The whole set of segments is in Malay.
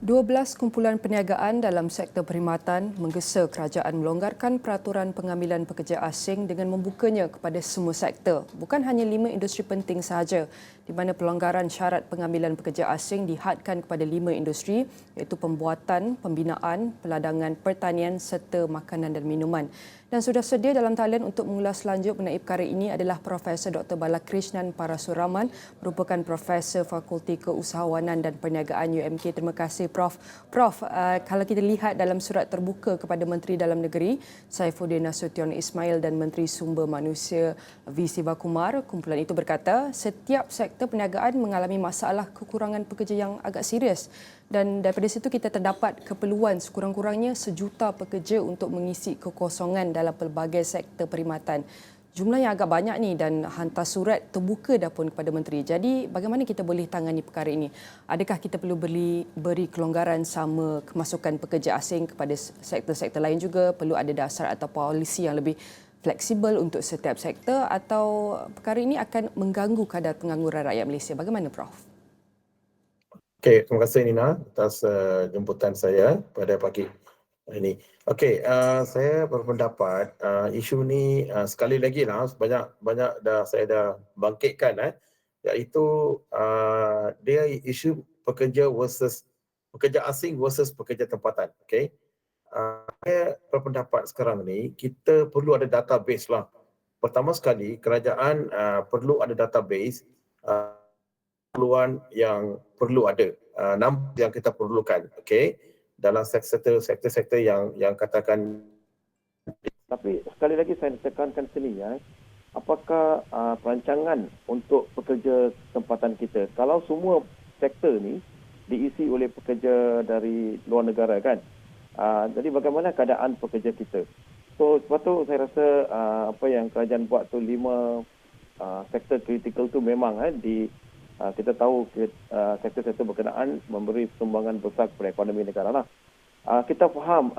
12 kumpulan perniagaan dalam sektor perkhidmatan menggesa kerajaan melonggarkan peraturan pengambilan pekerja asing dengan membukanya kepada semua sektor, bukan hanya 5 industri penting sahaja, di mana pelonggaran syarat pengambilan pekerja asing dihadkan kepada 5 industri iaitu pembuatan, pembinaan, peladangan, pertanian serta makanan dan minuman. Dan sudah sedia dalam talian untuk mengulas lanjut mengenai perkara ini adalah Profesor Dr. Balakrishnan Parasuraman, merupakan Profesor Fakulti Keusahawanan dan Perniagaan UMK. Terima kasih Prof. Prof, kalau kita lihat dalam surat terbuka kepada Menteri Dalam Negeri Saifuddin Nasution Ismail dan Menteri Sumber Manusia V. Sivakumar, kumpulan itu berkata setiap sektor perniagaan mengalami masalah kekurangan pekerja yang agak serius. Dan daripada situ kita terdapat keperluan sekurang-kurangnya 1 juta pekerja untuk mengisi kekosongan dalam pelbagai sektor perkhidmatan. Jumlah yang agak banyak ni dan hantar surat terbuka dah pun kepada Menteri. Jadi bagaimana kita boleh tangani perkara ini? Adakah kita perlu beri kelonggaran sama kemasukan pekerja asing kepada sektor-sektor lain juga? Perlu ada dasar atau polisi yang lebih fleksibel untuk setiap sektor atau perkara ini akan mengganggu kadar pengangguran rakyat Malaysia? Bagaimana Prof? Okey, terima kasih Nina atas jemputan saya pada pagi ini. Okey, saya berpendapat isu ni sekali lagi lah banyak saya dah bangkitkan iaitu dia isu pekerja asing versus pekerja tempatan. Okey. Saya berpendapat sekarang ni kita perlu ada database lah. Pertama sekali kerajaan perlu ada database keperluan yang perlu ada, nombor yang kita perlukan, okey, dalam sektor-sektor yang katakan. Tapi sekali lagi saya tekankan sini apakah perancangan untuk pekerja tempatan kita, kalau semua sektor ni diisi oleh pekerja dari luar negara kan, jadi bagaimana keadaan pekerja kita? So sebab tu saya rasa apa yang kerajaan buat tu 5 sektor kritikal tu memang kita tahu sektor-sektor berkenaan memberi sumbangan besar kepada ekonomi negara lah. Kita faham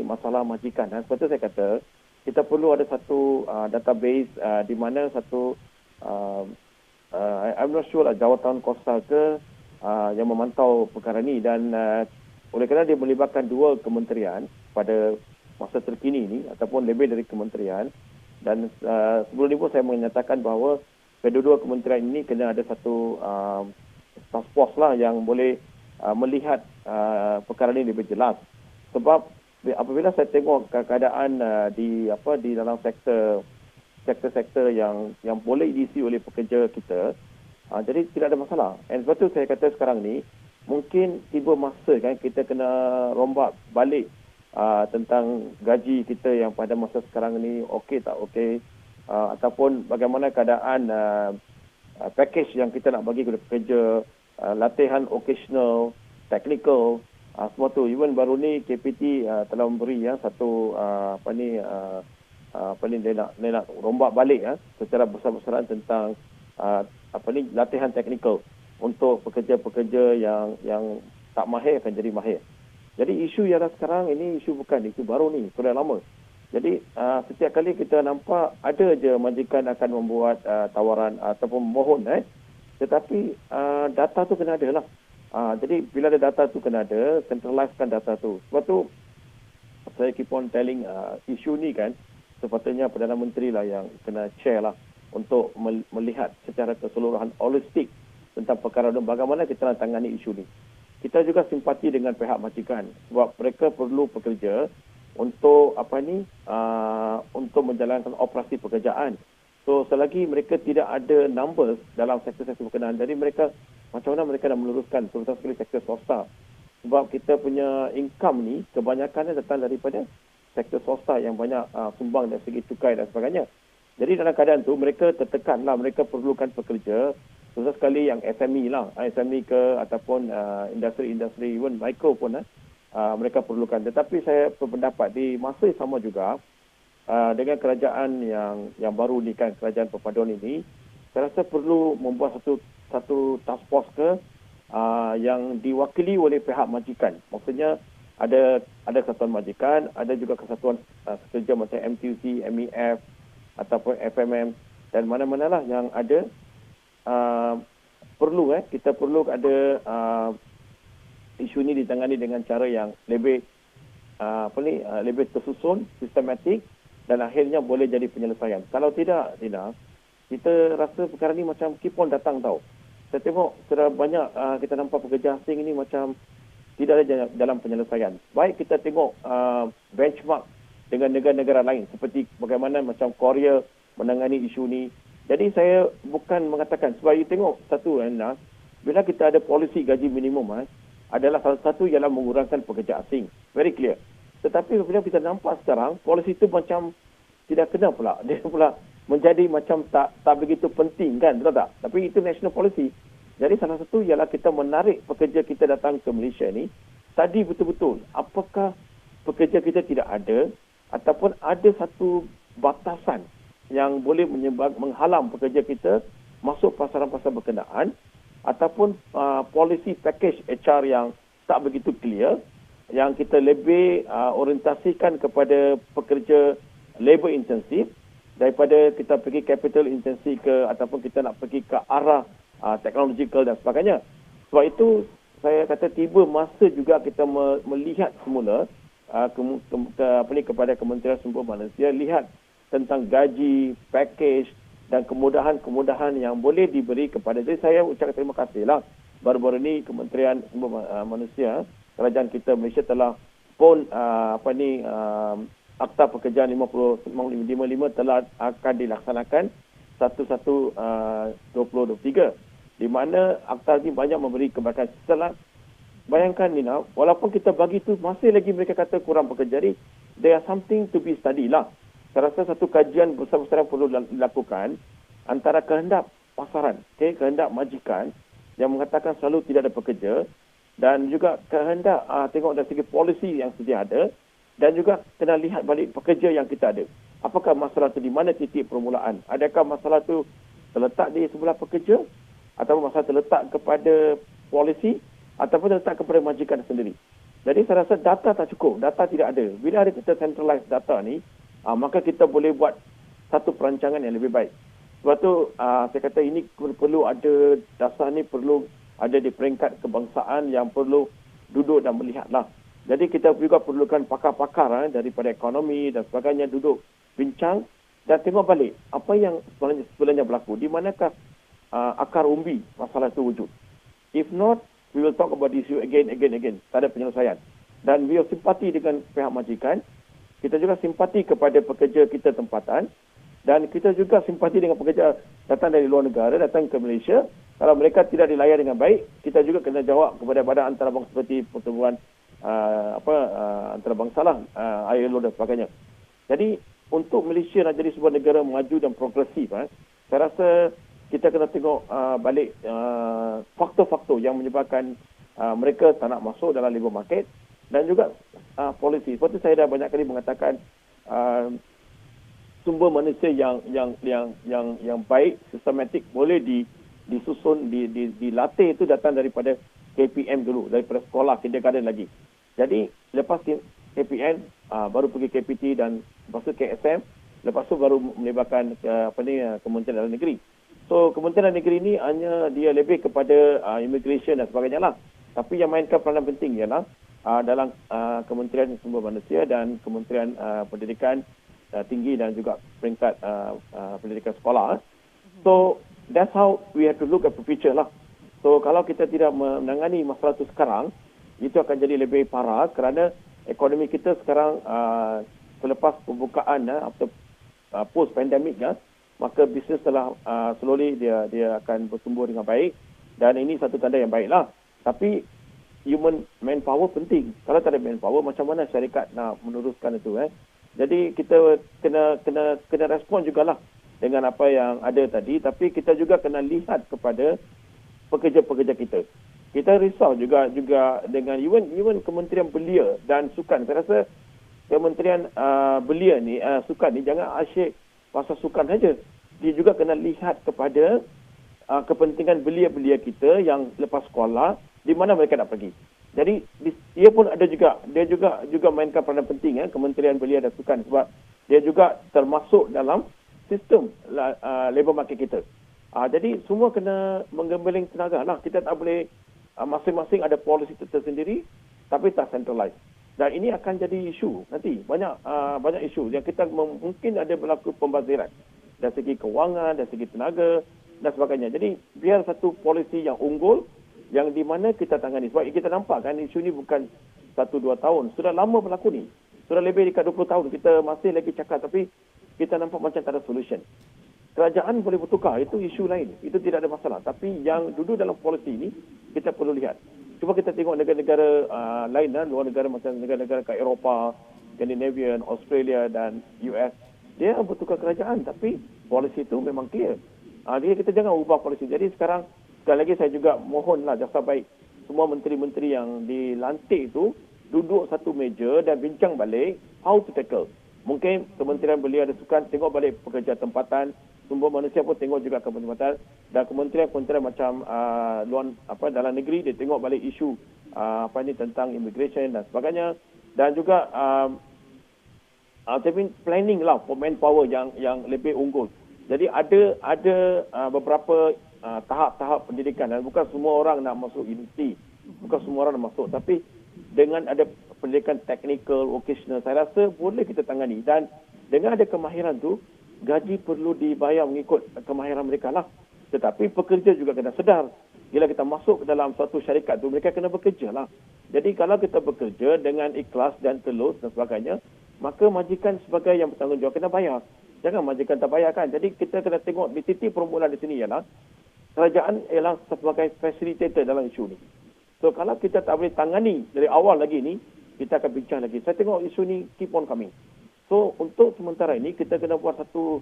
masalah majikan. Sebab tu saya kata kita perlu ada satu database di mana satu I'm not sure lah jawatan Kosta ke yang memantau perkara ni, dan oleh kerana dia melibatkan 2 kementerian pada masa terkini ni ataupun lebih dari kementerian, dan sebelum ni pun saya menyatakan bahawa kedua-dua kementerian ini kena ada satu task force lah yang boleh melihat perkara ini lebih jelas. Sebab apabila saya tengok keadaan di dalam sektor yang boleh diisi oleh pekerja kita, jadi tidak ada masalah. Dan sebab tu saya kata sekarang ni mungkin tiba masa kan kita kena rombak balik tentang gaji kita yang pada masa sekarang ni okey tak okey, ataupun bagaimana keadaan package yang kita nak bagi kepada pekerja, latihan occasional, technical, semua tu. Even baru ni KPT telah memberi satu dia nak rombak balik secara besar-besaran tentang latihan technical untuk pekerja-pekerja yang tak mahir akan jadi mahir. Jadi isu yang sekarang ini bukan isu baru ni, sudah lama. Jadi setiap kali kita nampak ada je majikan akan membuat tawaran ataupun mohon tetapi data tu kena ada lah. Jadi bila ada data tu kena ada, centralizekan data tu. Sebab tu saya keep on telling isu ni kan sepatutnya Perdana Menteri lah yang kena chair lah untuk melihat secara keseluruhan holistik tentang perkara dan bagaimana kita nak tangani isu ni. Kita juga simpati dengan pihak majikan sebab mereka perlu pekerja untuk untuk menjalankan operasi pekerjaan. So selagi mereka tidak ada numbers dalam sektor-sektor berkenaan, jadi mereka macam mana mereka nak meluruskan, terutama sekali sektor swasta. Sebab kita punya income ni kebanyakannya datang daripada sektor swasta yang banyak sumbang dari segi cukai dan sebagainya. Jadi dalam keadaan tu mereka tertekanlah, mereka perlukan pekerja, terutama sekali yang SME lah, SME ke ataupun industri-industri, even micro pun mereka perlukan. Tetapi saya berpendapat di masa yang sama juga dengan kerajaan yang baru ni kan, kerajaan perpaduan ini, saya rasa perlu membuat satu task force yang diwakili oleh pihak majikan. Maksudnya ada kesatuan majikan, ada juga kesatuan kerja macam MTUC, MEF ataupun FMM, dan mana-manalah yang ada kita perlu ada isu ini ditangani dengan cara yang lebih lebih tersusun, sistematik dan akhirnya boleh jadi penyelesaian. Kalau tidak, kita rasa perkara ni macam keep on datang tau. Saya tengok sudah banyak kita nampak pekerja asing ini macam tidak ada dalam penyelesaian. Baik kita tengok benchmark dengan negara-negara lain seperti bagaimana macam Korea menangani isu ni. Jadi saya bukan mengatakan sebab you tengok satu bila kita ada polisi gaji minimum adalah salah satu ialah mengurangkan pekerja asing. Very clear. Tetapi bila kita nampak sekarang polisi itu macam tidak kena pula. Dia pula menjadi macam tak begitu penting kan, betul tak? Tapi itu national policy. Jadi salah satu ialah kita menarik pekerja kita datang ke Malaysia ni, study betul-betul apakah pekerja kita tidak ada ataupun ada satu batasan yang boleh menghalang pekerja kita masuk pasaran-pasaran berkenaan ataupun policy package HR yang tak begitu clear, yang kita lebih orientasikan kepada pekerja labor intensif daripada kita pergi capital intensif ke ataupun kita nak pergi ke arah technological dan sebagainya. Sebab itu saya kata tiba masa juga kita melihat semula kepada Kementerian Sumber Manusia, lihat tentang gaji, package dan kemudahan-kemudahan yang boleh diberi kepada. Jadi saya ucapkan terima kasihlah baru-baru ini Kementerian Sumber Manusia kerajaan kita Malaysia telah pun Akta Pekerjaan 55 telah akan dilaksanakan 1/1/2023 di mana akta ini banyak memberi kebahagiaan. Setelah bayangkan Nina, walaupun kita bagi tu masih lagi mereka kata kurang pekerja, jadi there are something to be studied lah. Saya rasa satu kajian besar-besaran perlu dilakukan antara kehendak pasaran, kehendak majikan yang mengatakan selalu tidak ada pekerja dan juga kehendak tengok dari segi polisi yang sedia ada dan juga kena lihat balik pekerja yang kita ada. Apakah masalah itu, di mana titik permulaan? Adakah masalah itu terletak di sebelah pekerja ataupun masalah terletak kepada polisi ataupun terletak kepada majikan sendiri? Jadi saya rasa data tak cukup, data tidak ada. Bila ada kita centralize data ni, maka kita boleh buat satu perancangan yang lebih baik. Sebab tu saya kata ini perlu ada dasar ni, perlu ada di peringkat kebangsaan yang perlu duduk dan melihatlah. Jadi kita juga perlukan pakar-pakar daripada ekonomi dan sebagainya duduk bincang dan tengok balik apa yang sebenarnya berlaku. Di manakah akar umbi masalah itu wujud. If not, we will talk about this issue again. Tak ada penyelesaian. Dan we have simpati dengan pihak majikan. Kita juga simpati kepada pekerja kita tempatan. Dan kita juga simpati dengan pekerja datang dari luar negara, datang ke Malaysia. Kalau mereka tidak dilayar dengan baik, kita juga kena jawab kepada badan antarabangsa seperti pertubuhan antarabangsa lah, ILO dan sebagainya. Jadi untuk Malaysia nak jadi sebuah negara maju dan progresif, saya rasa kita kena tengok balik faktor-faktor yang menyebabkan mereka tak nak masuk dalam labour market dan juga polisi. Seperti saya dah banyak kali mengatakan, sumber manusia yang baik, sistematik boleh disusun, dilatih itu datang daripada KPM dulu, daripada sekolah, kindergarten lagi. Jadi lepas KPM baru pergi KPT dan lepas tu KSM, lepas tu baru melibatkan Kementerian Dalam Negeri. So Kementerian Dalam Negeri ini hanya dia lebih kepada immigration dan sebagainya lah. Tapi yang mainkan peranan penting ialah dalam Kementerian Sumber Manusia dan Kementerian Pendidikan Tinggi dan juga peringkat pendidikan sekolah. So that's how we have to look at the future lah. So kalau kita tidak menangani masalah itu sekarang, itu akan jadi lebih parah kerana ekonomi kita sekarang selepas pembukaan after post pandemic maka bisnes telah slowly dia akan bertumbuh dengan baik dan ini satu tanda yang baiklah. Tapi human manpower penting. Kalau tak ada manpower, macam mana syarikat nak meneruskan itu? Jadi kita kena respon jugalah dengan apa yang ada tadi, tapi kita juga kena lihat kepada pekerja-pekerja kita. Kita risau juga dengan even Kementerian Belia dan Sukan. Saya rasa Kementerian Belia ni, Sukan ni jangan asyik pasal sukan saja. Dia juga kena lihat kepada kepentingan belia-belia kita yang lepas sekolah, di mana mereka nak pergi. Jadi dia pun ada juga, dia juga mainkan peranan penting Kementerian Belia dan Sukan sebab dia juga termasuk dalam sistem labour market kita. Jadi semua kena menggembeling tenaga lah. Kita tak boleh masing-masing ada polisi tersendiri tapi tak centralized. Dan ini akan jadi isu nanti, banyak isu yang kita mungkin ada berlaku pembaziran dari segi kewangan, dari segi tenaga dan sebagainya. Jadi biar satu polisi yang unggul yang di mana kita tangani. Sebab kita nampak kan isu ni bukan 1-2 tahun, sudah lama berlaku ni. Sudah lebih dekat 20 tahun kita masih lagi cakap tapi kita nampak macam tak ada solution. Kerajaan boleh bertukar, itu isu lain. Itu tidak ada masalah. Tapi yang duduk dalam polisi ini kita perlu lihat. Cuba kita tengok negara-negara lain, luar negara macam negara-negara kat Eropah, Scandinavian, Australia dan US. Dia bertukar kerajaan tapi polisi itu memang clear. Dia kita jangan ubah polisi. Jadi sekarang sekali lagi saya juga mohonlah jasa baik semua menteri-menteri yang dilantik itu duduk satu meja dan bincang balik how to tackle. Mungkin kementerian belia ada sukan tengok balik pekerja tempatan, sumber manusia pun tengok juga ke tempatan, dan kementerian-kementerian macam dalam negeri dia tengok balik isu tentang immigration dan sebagainya, dan juga planning lah for manpower yang lebih unggul. Jadi ada beberapa tahap-tahap pendidikan dan bukan semua orang nak masuk universiti, bukan semua orang nak masuk, tapi dengan ada pendidikan technical, vocational, saya rasa boleh kita tangani. Dan dengan ada kemahiran tu, gaji perlu dibayar mengikut kemahiran mereka lah. Tetapi pekerja juga kena sedar, bila kita masuk ke dalam suatu syarikat tu, mereka kena bekerja lah. Jadi kalau kita bekerja dengan ikhlas dan tulus dan sebagainya, maka majikan sebagai yang bertanggungjawab kena bayar. Jangan majikan tak bayar kan. Jadi kita kena tengok di titik permulaan di sini ialah kerajaan ialah sebagai facilitator dalam isu ni. So kalau kita tak boleh tangani dari awal lagi ni, kita akan bincang lagi. Saya tengok isu ni keep on coming. So untuk sementara ini kita kena buat satu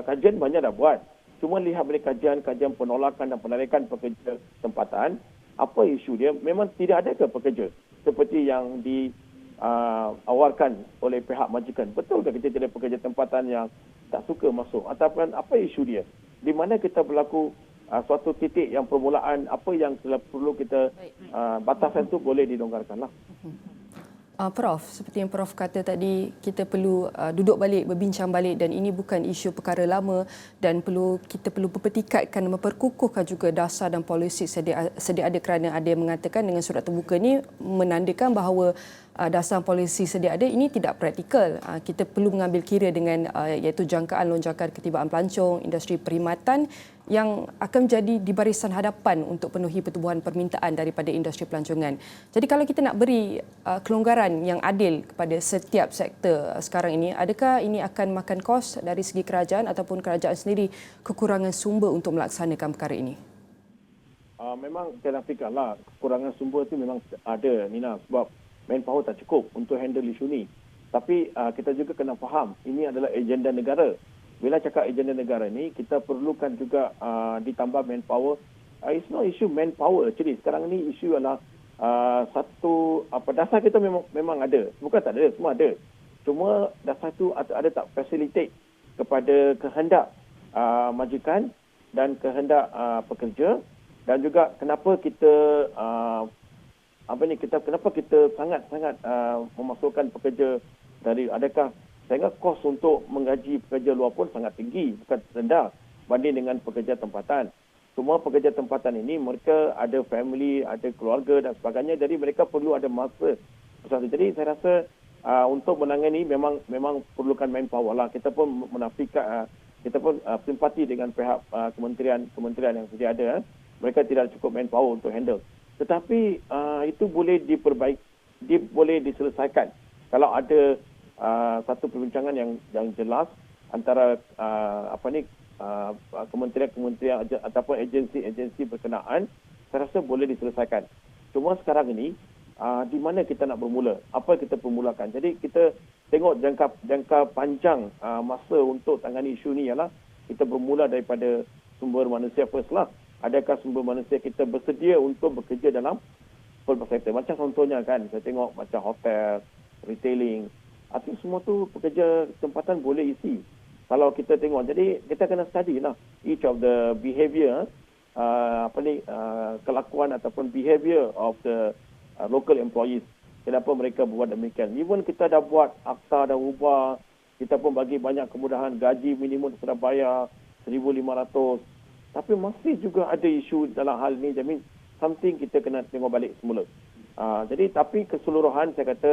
kajian, banyak dah buat. Cuma lihat balik kajian penolakan dan penarikan pekerja tempatan. Apa isu dia? Memang tidak ada ke pekerja seperti yang diawarkan oleh pihak majikan. Betul ke kita tidak pekerja tempatan yang tak suka masuk? Ataupun apa isu dia? Di mana kita berlaku suatu titik yang permulaan, apa yang perlu kita batasan tu boleh dilonggarkan lah. Prof, seperti yang Prof kata tadi, kita perlu duduk balik, berbincang balik, dan ini bukan isu perkara lama dan kita perlu mempertikatkan, memperkukuhkan juga dasar dan polisi sedia ada, kerana ada yang mengatakan dengan surat terbuka ni menandakan bahawa dasar polisi sedia ada ini tidak praktikal. Kita perlu mengambil kira dengan iaitu jangkaan lonjakan ketibaan pelancong, industri perkhidmatan yang akan menjadi di barisan hadapan untuk penuhi pertubuhan permintaan daripada industri pelancongan. Jadi kalau kita nak beri kelonggaran yang adil kepada setiap sektor sekarang ini, adakah ini akan makan kos dari segi kerajaan ataupun kerajaan sendiri kekurangan sumber untuk melaksanakan perkara ini? Memang saya fikirlah kekurangan sumber itu memang ada, Nina, sebab manpower tak cukup untuk handle isu ni. Tapi kita juga kena faham ini adalah agenda negara. Bila cakap agenda negara ni, kita perlukan juga ditambah manpower. It's not issue manpower actually. Sekarang ni isu adalah satu dasar kita memang ada. Bukan tak ada, semua ada. Cuma dasar tu ada tak facilitate kepada kehendak majikan dan kehendak pekerja, dan juga kenapa kita kenapa kita sangat-sangat memasukkan pekerja dari, adakah sehingga kos untuk menggaji pekerja luar pun sangat tinggi, bukan rendah banding dengan pekerja tempatan. Semua pekerja tempatan ini mereka ada family, ada keluarga dan sebagainya, jadi mereka perlu ada masa. Jadi saya rasa untuk menangani memang perlukan manpower lah. Kita pun menafikan, kita pun simpati dengan pihak kementerian yang sedia ada. Mereka tidak cukup manpower untuk handle. Tetapi itu boleh diperbaiki, boleh diselesaikan kalau ada satu perbincangan yang jelas antara kementerian ataupun agensi berkenaan. Saya rasa boleh diselesaikan. Cuma sekarang ini di mana kita nak bermula, apa kita permulakan. Jadi kita tengok jangka panjang masa untuk tangani isu ni ialah kita bermula daripada sumber manusia first lah. Adakah sumber manusia kita bersedia untuk bekerja dalam pelbagai sektor? Macam contohnya kan, saya tengok macam hotel, retailing, artinya semua tu pekerja tempatan boleh isi. Kalau kita tengok, jadi kita kena study lah each of the behaviour, kelakuan ataupun behaviour of the local employees. Kenapa mereka buat demikian? Even kita dah buat akta dah ubah, kita pun bagi banyak kemudahan, gaji minimum sudah bayar 1,500. Tapi masih juga ada isu dalam hal ini. Jadi something kita kena tengok balik semula. Jadi tapi keseluruhan saya kata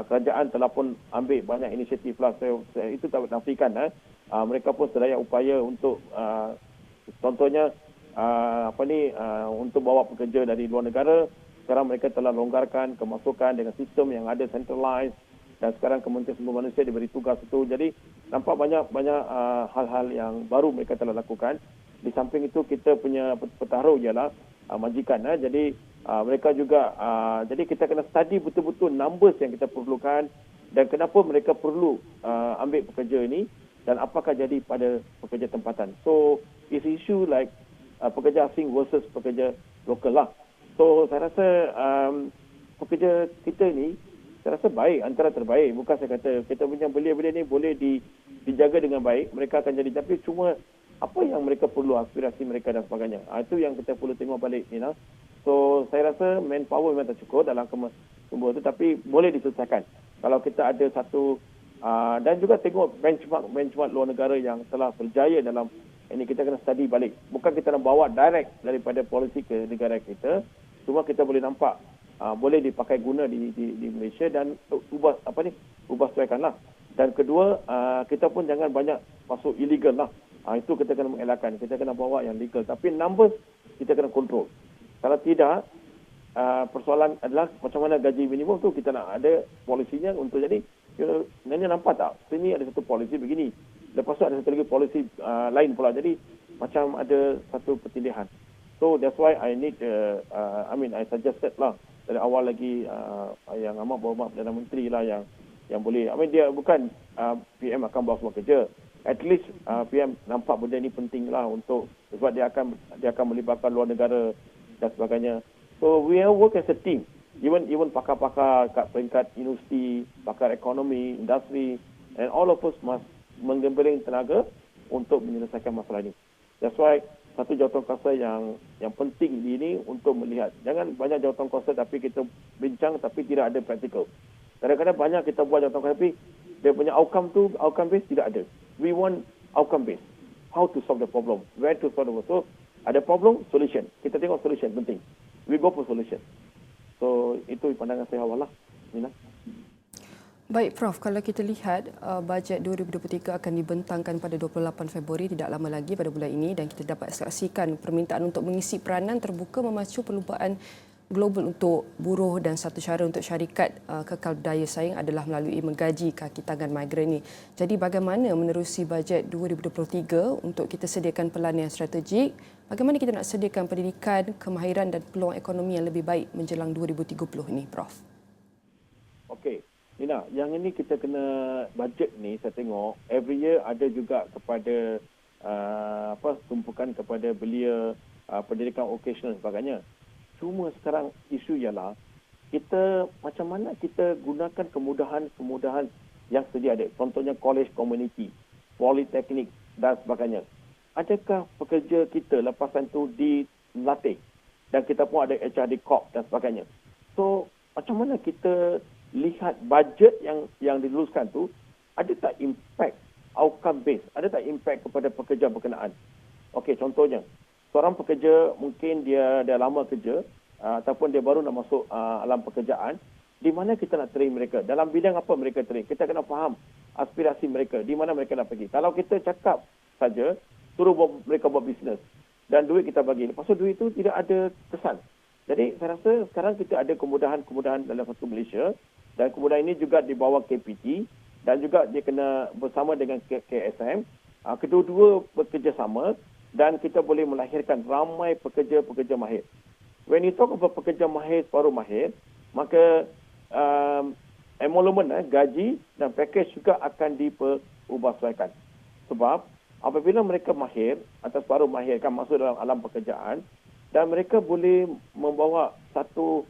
kerajaan telah pun ambil banyak inisiatif lah. Saya itu tak nafikan. Mereka pun sedaya upaya untuk contohnya untuk bawa pekerja dari luar negara. Sekarang mereka telah longgarkan kemasukan dengan sistem yang ada centralized, dan sekarang Kementerian Sumber Manusia diberi tugas itu. Jadi nampak banyak hal-hal yang baru mereka telah lakukan. Di samping itu kita punya petaruh ialah majikan. Jadi mereka juga jadi kita kena study betul-betul numbers yang kita perlukan dan kenapa mereka perlu ambil pekerja ini dan apakah jadi pada pekerja tempatan. So it's issue like pekerja asing versus pekerja lokal lah. So saya rasa pekerja kita ni saya rasa baik, antara terbaik. Bukan saya kata kita punya belia-belia ni boleh dijaga dengan baik, mereka akan jadi, tapi cuma apa yang mereka perlu, aspirasi mereka dan sebagainya. Itu yang kita perlu tengok balik, Nina. So saya rasa manpower memang tak cukup dalam sumber itu, tapi boleh diselesaikan kalau kita ada satu dan juga tengok benchmark luar negara yang telah berjaya dalam ini. Kita kena study balik, bukan kita nak bawa direct daripada polisi ke negara kita, cuma kita boleh nampak boleh dipakai guna di Malaysia dan ubah sesuaikanlah. Dan kedua, kita pun jangan banyak masuk illegal lah. Itu kita kena mengelakkan. Kita kena bawa yang legal. Tapi numbers kita kena kontrol. Kalau tidak, persoalan adalah macam mana gaji minimum tu kita nak ada polisinya untuk jadi. Nanya nampak tak? Sini ada satu polisi begini. Lepas tu ada satu lagi polisi lain pula. Jadi macam ada satu pertindihan. So that's why I need, I suggested lah dari awal lagi yang amat berhormat Perdana Menteri lah yang boleh. Dia bukan PM akan bawa semua kerja. At least PM nampak benda ni penting lah untuk, sebab dia akan melibatkan luar negara dan sebagainya. So we have work as a team. Even pakar-pakar kat peringkat universiti, pakar ekonomi, industri, and all of us must menggembering tenaga untuk menyelesaikan masalah ini. That's why satu jawatankuasa yang penting di ini untuk melihat. Jangan banyak jawatankuasa tapi kita bincang tapi tidak ada praktikal. Kadang-kadang banyak kita buat jawatankuasa tapi dia punya outcome based tidak ada. We want outcome based. How to solve the problem. Where to solve the problem. So ada problem, solution. Kita tengok solution penting. We go for solution. So itu pandangan saya awal lah, Nina. Baik Prof, kalau kita lihat bajet 2023 akan dibentangkan pada 28 Februari, tidak lama lagi pada bulan ini, dan kita dapat saksikan permintaan untuk mengisi peranan terbuka memacu perlumbaan global untuk buruh, dan satu cara untuk syarikat kekal berdaya saing adalah melalui menggaji kaki tangan migran ini. Jadi bagaimana menerusi bajet 2023 untuk kita sediakan pelan yang strategik? Bagaimana kita nak sediakan pendidikan, kemahiran dan peluang ekonomi yang lebih baik menjelang 2030 ini, Prof? Okey. Nina, yang ini kita kena bajet ni saya tengok every year ada juga kepada tumpukan kepada belia pendidikan vocational dan sebagainya. Cuma sekarang isu ialah kita macam mana kita gunakan kemudahan yang sedia ada. Contohnya college community, politeknik dan sebagainya. Adakah pekerja kita lepasan tu dilatih? Dan kita pun ada HRD Corp dan sebagainya. So macam mana kita lihat bajet yang diluluskan tu, ada tak impact outcome based, ada tak impact kepada pekerja berkenaan. Okey, contohnya seorang pekerja mungkin dia dah lama kerja ataupun dia baru nak masuk alam pekerjaan, di mana kita nak train mereka, dalam bidang apa mereka train. Kita kena faham aspirasi mereka, di mana mereka nak pergi. Kalau kita cakap saja suruh mereka buat bisnes dan duit kita bagi, lepas tu duit itu tidak ada kesan. Jadi saya rasa sekarang kita ada kemudahan dalam satu Malaysia. Dan kemudian ini juga di bawah KPT dan juga dia kena bersama dengan KSM. Kedua-dua bekerjasama dan kita boleh melahirkan ramai pekerja-pekerja mahir. When you talk about pekerja mahir, separuh mahir, maka emolument, gaji dan package juga akan diubahsesuaikan. Sebab apabila mereka mahir atau separuh mahir kan masuk dalam alam pekerjaan dan mereka boleh membawa satu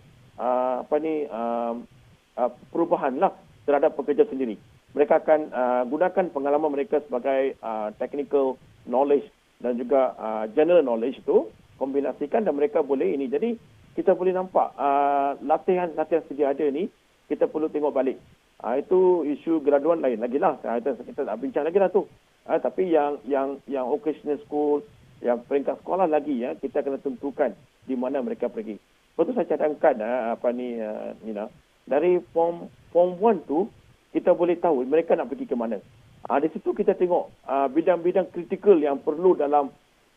perubahan lah terhadap pekerja sendiri. Mereka akan gunakan pengalaman mereka sebagai technical knowledge dan juga general knowledge itu, kombinasikan dan mereka boleh ini. Jadi kita boleh nampak latihan sedia ada ni, kita perlu tengok balik. Itu isu graduan lain lagi lah. Kita nak bincang lagi lah tu. Tapi yang occasional school, yang peringkat sekolah lagi, kita kena tentukan di mana mereka pergi. Betul saya cadangkan Nina, dari form 1 tu kita boleh tahu mereka nak pergi ke mana. Di situ kita tengok bidang-bidang kritikal yang perlu dalam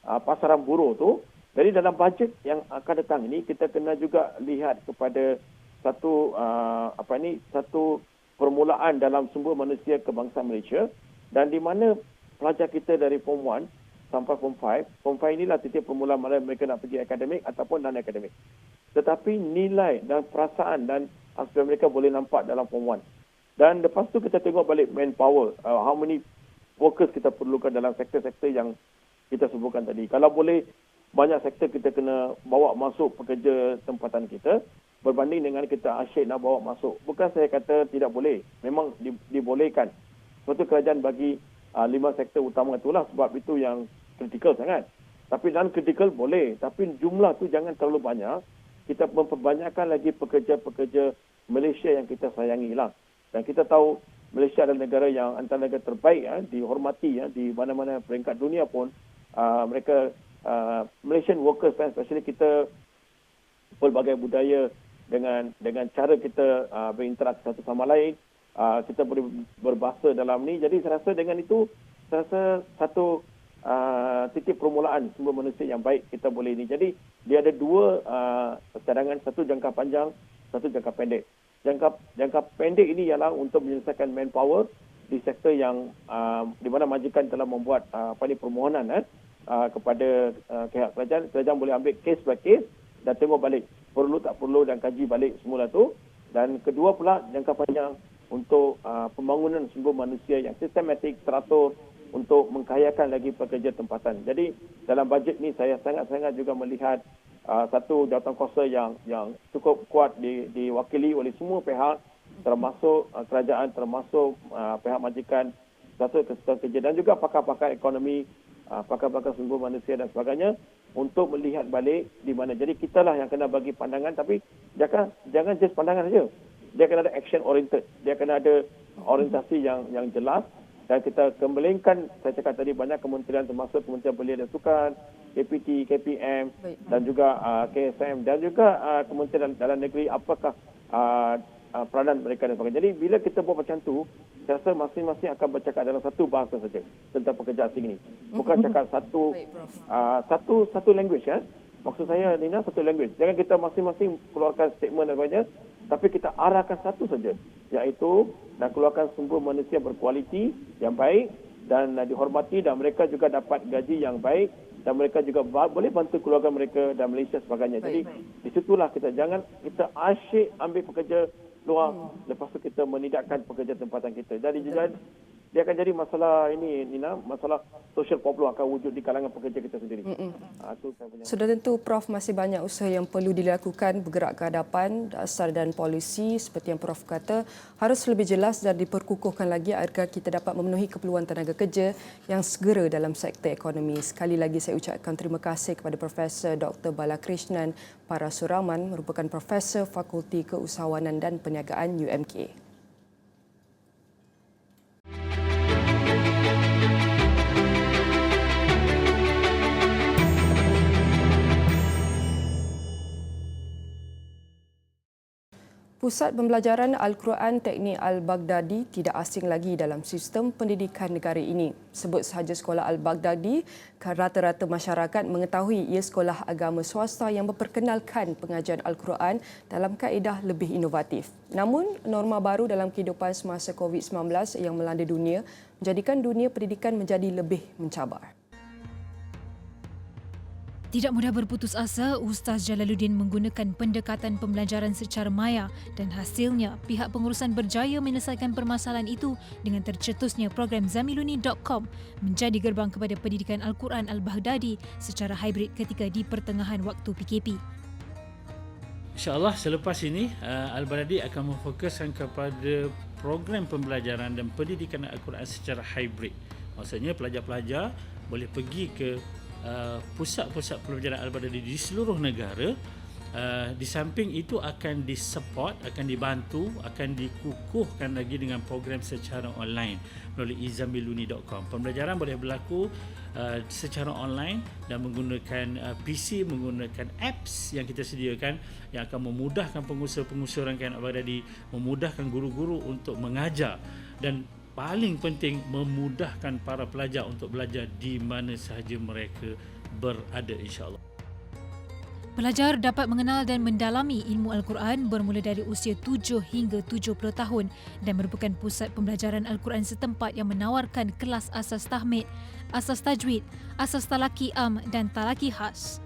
pasaran buruh tu. Jadi dalam bajet yang akan datang ini kita kena juga lihat kepada satu permulaan dalam sumber manusia kebangsaan Malaysia, dan di mana pelajar kita dari form 1 sampai form 5. Form 5 inilah titik permulaan mana mereka nak pergi akademik ataupun non-akademik. Tetapi nilai dan perasaan dan aspek mereka boleh nampak dalam form 1. Dan lepas tu kita tengok balik manpower, how many workers kita perlukan dalam sektor-sektor yang kita sebutkan tadi. Kalau boleh, banyak sektor kita kena bawa masuk pekerja tempatan kita berbanding dengan kita asyik nak bawa masuk. Bukan saya kata tidak boleh, memang dibolehkan. Sebab tu kerajaan bagi 5 sektor utama itulah, sebab itu yang kritikal sangat. Tapi non-kritikal boleh, tapi jumlah tu jangan terlalu banyak. Kita memperbanyakkan lagi pekerja-pekerja Malaysia yang kita sayangi lah. Dan kita tahu Malaysia adalah negara yang antara negara terbaik, dihormati di mana-mana peringkat dunia pun. Mereka Malaysian workers, especially kita pelbagai budaya dengan cara kita berinteraksi satu sama lain, kita boleh berbahasa dalam ni. Jadi saya rasa dengan itu, saya rasa satu titik permulaan sumber manusia yang baik kita boleh ni. Jadi dia ada dua cadangan, satu jangka panjang, satu jangka pendek. Jangka pendek ini ialah untuk menyelesaikan manpower di sektor yang di mana majikan telah membuat permohonan kepada pihak kerajaan. Kerajaan boleh ambil case by case dan tengok balik perlu tak perlu dan kaji balik semula tu. Dan kedua pula jangka panjang untuk pembangunan sumber manusia yang sistematik, teratur untuk mengkayakan lagi pekerja tempatan. Jadi dalam bajet ni saya sangat-sangat juga melihat satu jawatankuasa yang cukup kuat diwakili oleh semua pihak, termasuk kerajaan, termasuk pihak majikan, satu kesetujuan kerja dan juga pakar-pakar ekonomi, pakar-pakar sumber manusia dan sebagainya untuk melihat balik di mana. Jadi kitalah yang kena bagi pandangan, tapi jangan just pandangan saja. Dia kena ada action oriented. Dia kena ada orientasi yang jelas. Dan kita kembalikan, saya cakap tadi, banyak kementerian termasuk Kementerian Belia dan Sukan, KPT, KPM dan juga KSM dan juga Kementerian Dalam Negeri, apakah peranan mereka dan sebagainya. Jadi bila kita buat macam tu, saya rasa masing-masing akan bercakap dalam satu bahasa saja tentang pekerja asing ini. Bukan cakap satu language. Maksud saya, Nina, satu language. Jangan kita masing-masing keluarkan statement dan sebagainya, tapi kita arahkan satu saja, iaitu nak keluarkan sumber manusia berkualiti yang baik dan dihormati, dan mereka juga dapat gaji yang baik dan mereka juga boleh bantu keluarga mereka dan Malaysia sebagainya. Jadi di situlah kita asyik ambil pekerja luar, lepas tu kita menidakkan pekerja tempatan kita. Jadi dia akan jadi masalah ini, Nina, masalah social problem akan wujud di kalangan pekerja kita sendiri. Sudah tentu, Prof, masih banyak usaha yang perlu dilakukan bergerak ke hadapan. Dasar dan polisi seperti yang Prof kata harus lebih jelas dan diperkukuhkan lagi agar kita dapat memenuhi keperluan tenaga kerja yang segera dalam sektor ekonomi. Sekali lagi saya ucapkan terima kasih kepada Profesor Dr. Balakrishnan Parasuraman, merupakan Profesor Fakulti Keusahawanan dan Perniagaan UMK. Pusat Pembelajaran Al-Quran Teknik Al-Baghdadi tidak asing lagi dalam sistem pendidikan negara ini. Sebut sahaja Sekolah Al-Baghdadi, rata-rata masyarakat mengetahui ia sekolah agama swasta yang memperkenalkan pengajian Al-Quran dalam kaedah lebih inovatif. Namun, norma baru dalam kehidupan semasa COVID-19 yang melanda dunia menjadikan dunia pendidikan menjadi lebih mencabar. Tidak mudah berputus asa, Ustaz Jalaluddin menggunakan pendekatan pembelajaran secara maya dan hasilnya pihak pengurusan berjaya menyelesaikan permasalahan itu dengan tercetusnya program Zamiluni.com menjadi gerbang kepada pendidikan Al-Quran Al-Baghdadi secara hybrid ketika di pertengahan waktu PKP. InsyaAllah selepas ini Al-Baghdadi akan memfokuskan kepada program pembelajaran dan pendidikan Al-Quran secara hybrid. Maksudnya pelajar-pelajar boleh pergi ke pusat-pusat pembelajaran Al-Baghdadi di seluruh negara Di samping itu akan disupport, akan dibantu, akan dikukuhkan lagi dengan program secara online melalui zamiluni.com. Pembelajaran boleh berlaku secara online dan menggunakan PC, menggunakan apps yang kita sediakan yang akan memudahkan pengusaha-pengusaha rangkaian Al-Baghdadi, memudahkan guru-guru untuk mengajar dan paling penting memudahkan para pelajar untuk belajar di mana sahaja mereka berada, insya-Allah. Pelajar dapat mengenal dan mendalami ilmu Al-Quran bermula dari usia 7 hingga 70 tahun dan merupakan pusat pembelajaran Al-Quran setempat yang menawarkan kelas asas tahmid, asas tajwid, asas talaki am dan talaki khas.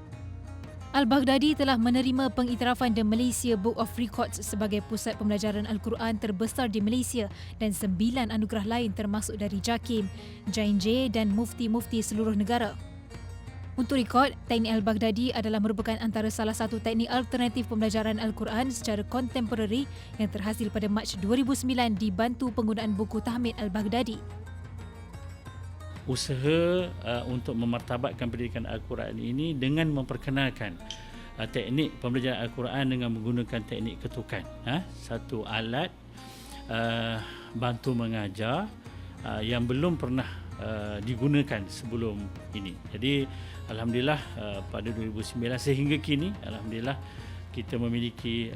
Al-Baghdadi telah menerima pengiktirafan The Malaysia Book of Records sebagai pusat pembelajaran Al-Quran terbesar di Malaysia dan 9 anugerah lain termasuk dari JAKIM, JNJ dan mufti-mufti seluruh negara. Untuk rekod, teknik Al-Baghdadi adalah merupakan antara salah satu teknik alternatif pembelajaran Al-Quran secara kontemporari yang terhasil pada Mac 2009 dibantu penggunaan buku tahmid Al-Baghdadi. Usaha untuk memartabatkan pendidikan Al-Quran ini dengan memperkenalkan teknik pembelajaran Al-Quran dengan menggunakan teknik ketukan. Satu alat bantu mengajar yang belum pernah digunakan sebelum ini. Jadi alhamdulillah pada 2009 sehingga kini alhamdulillah kita memiliki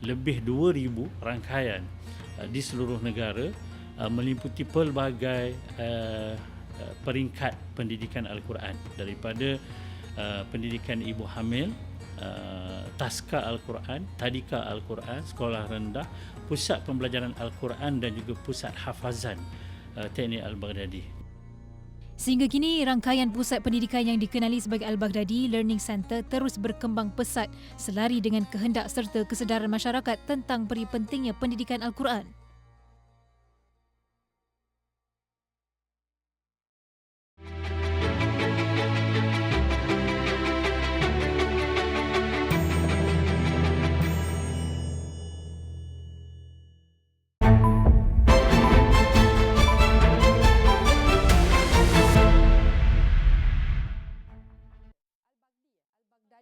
lebih 2000 rangkaian di seluruh negara meliputi pelbagai peringkat pendidikan Al-Quran, daripada pendidikan ibu hamil, taska Al-Quran, tadika Al-Quran, sekolah rendah, pusat pembelajaran Al-Quran dan juga pusat hafazan teknik Al-Baghdadi. Sehingga kini, rangkaian pusat pendidikan yang dikenali sebagai Al-Baghdadi Learning Center terus berkembang pesat selari dengan kehendak serta kesedaran masyarakat tentang peri pentingnya pendidikan Al-Quran.